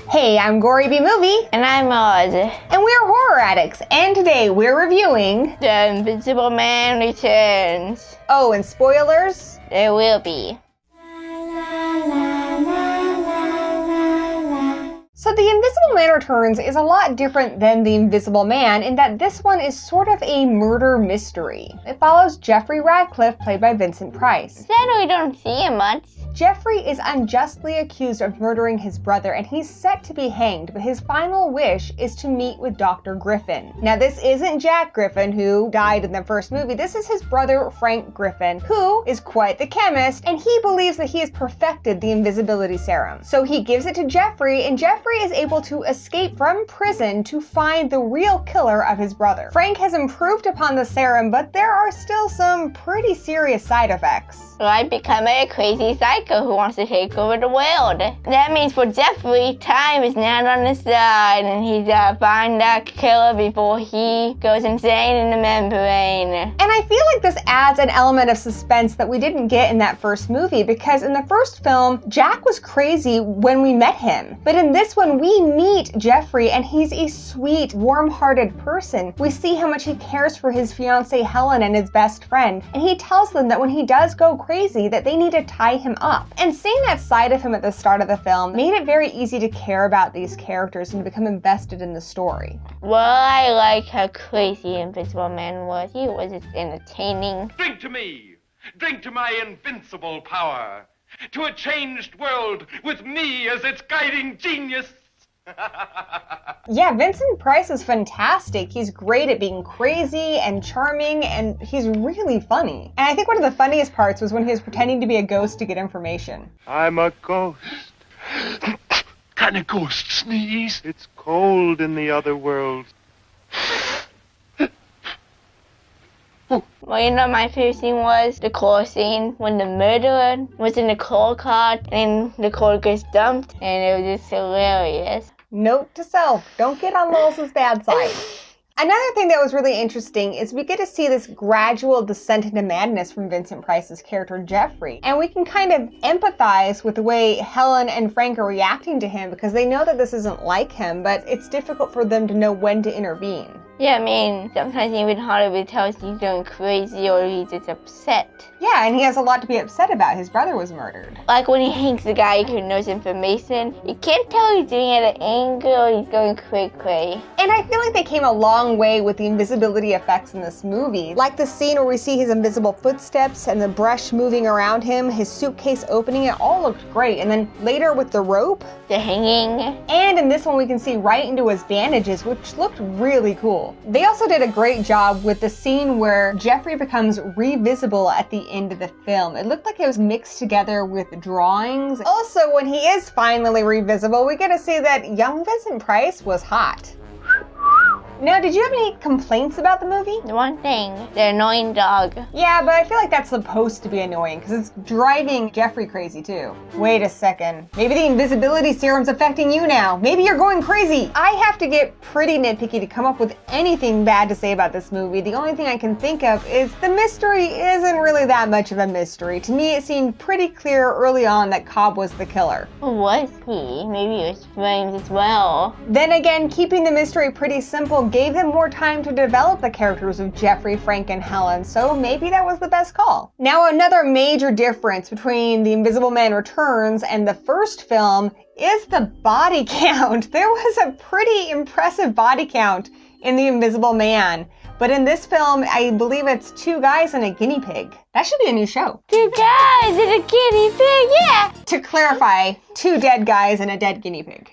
Hey, I'm Gory B Movie. And I'm Oz. And we're horror addicts. And today we're reviewing The Invisible Man Returns. Oh, and spoilers? There will be. So The Invisible Man Returns is a lot different than The Invisible Man in that this one is sort of a murder mystery. It follows Jeffrey Radcliffe, played by Vincent Price. Sadly, we don't see him much. Jeffrey is unjustly accused of murdering his brother and he's set to be hanged, but his final wish is to meet with Dr. Griffin. Now this isn't Jack Griffin, who died in the first movie. This is his brother Frank Griffin, who is quite the chemist, and he believes that he has perfected the invisibility serum. So he gives it to Jeffrey, and Jeffrey is able to escape from prison to find the real killer of his brother. Frank has improved upon the serum, but there are still some pretty serious side effects. Like becoming a crazy psycho who wants to take over the world. That means for Jeffrey, time is not on his side, and he's gotta find that killer before he goes insane in the membrane. And I feel like this adds an element of suspense that we didn't get in that first movie, because in the first film, Jack was crazy when we met him. But in this one, we meet Jeffrey, and he's a sweet, warm-hearted person. We see how much he cares for his fiancée Helen and his best friend, and he tells them that when he does go crazy, that they need to tie him up. And seeing that side of him at the start of the film made it very easy to care about these characters and to become invested in the story. Well, I like how crazy Invisible Man was. He was just entertaining. Drink to me! Drink to my invincible power! To a changed world with me as its guiding genius! Yeah, Vincent Price is fantastic. He's great at being crazy and charming, and he's really funny. And I think one of the funniest parts was when he was pretending to be a ghost to get information. I'm a ghost. Can a ghost sneeze? It's cold in the other world. Well, you know, my favorite scene was the car scene when the murderer was in the car cart and the car gets dumped, and it was just hilarious. Note to self, don't get on LOLZ's bad side. Another thing that was really interesting is we get to see this gradual descent into madness from Vincent Price's character Jeffrey. And we can kind of empathize with the way Helen and Frank are reacting to him because they know that this isn't like him, but it's difficult for them to know when to intervene. Yeah, I mean, sometimes even Hollywood tells he's going crazy or he's just upset. Yeah, and he has a lot to be upset about. His brother was murdered. Like when he hangs the guy who knows information, you can't tell he's doing it at anger or he's going cray-cray. And I feel like they came a long way with the invisibility effects in this movie. Like the scene where we see his invisible footsteps and the brush moving around him, his suitcase opening, it all looked great. And then later with the rope. The hanging. And in this one we can see right into his bandages, which looked really cool. They also did a great job with the scene where Jeffrey becomes revisible at the end of the film. It looked like it was mixed together with drawings. Also, when he is finally revisible, we get to see that young Vincent Price was hot. Now, did you have any complaints about the movie? The one thing, the annoying dog. Yeah, but I feel like that's supposed to be annoying because it's driving Jeffrey crazy too. Wait a second. Maybe the invisibility serum's affecting you now. Maybe you're going crazy. I have to get pretty nitpicky to come up with anything bad to say about this movie. The only thing I can think of is the mystery isn't really that much of a mystery. To me, it seemed pretty clear early on that Cobb was the killer. Who was he? Maybe it was framed as well. Then again, keeping the mystery pretty simple gave them more time to develop the characters of Jeffrey, Frank, and Helen, so maybe that was the best call. Now, another major difference between The Invisible Man Returns and the first film is the body count. There was a pretty impressive body count in The Invisible Man, but in this film, I believe it's 2 guys and a guinea pig. That should be a new show. 2 guys and a guinea pig, yeah! To clarify, 2 dead guys and a dead guinea pig.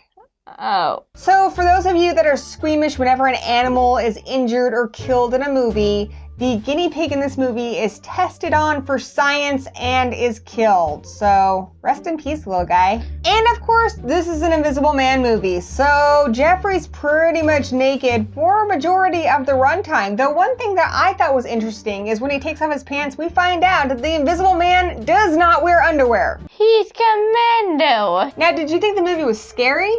Oh. So for those of you that are squeamish whenever an animal is injured or killed in a movie, the guinea pig in this movie is tested on for science and is killed. So rest in peace, little guy. And of course, this is an Invisible Man movie, so Jeffrey's pretty much naked for a majority of the runtime. Though one thing that I thought was interesting is when he takes off his pants, we find out that the Invisible Man does not wear underwear. He's commando. Now, did you think the movie was scary?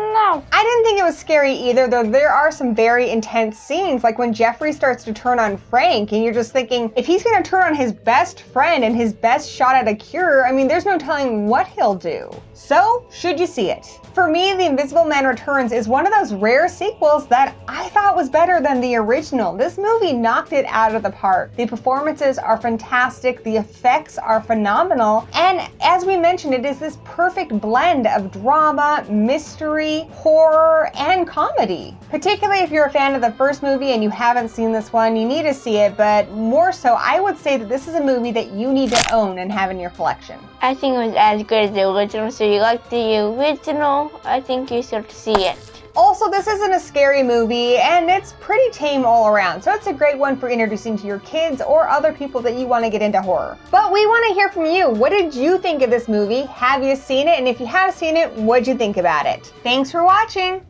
don't know. I didn't think it was scary either, though there are some very intense scenes, like when Jeffrey starts to turn on Frank, and you're just thinking, if he's gonna turn on his best friend and his best shot at a cure, I mean, there's no telling what he'll do. So, should you see it? For me, The Invisible Man Returns is one of those rare sequels that I thought was better than the original. This movie knocked it out of the park. The performances are fantastic, the effects are phenomenal, and as we mentioned, it is this perfect blend of drama, mystery, horror, and comedy. Particularly if you're a fan of the first movie and you haven't seen this one, you need to see it, but more so, I would say that this is a movie that you need to own and have in your collection. I think it was as good as the original, so you like the original, I think you should see it. Also, this isn't a scary movie, and it's pretty tame all around, so it's a great one for introducing to your kids or other people that you want to get into horror. But we want to hear from you. What did you think of this movie? Have you seen it? And if you have seen it, what'd you think about it? Thanks for watching!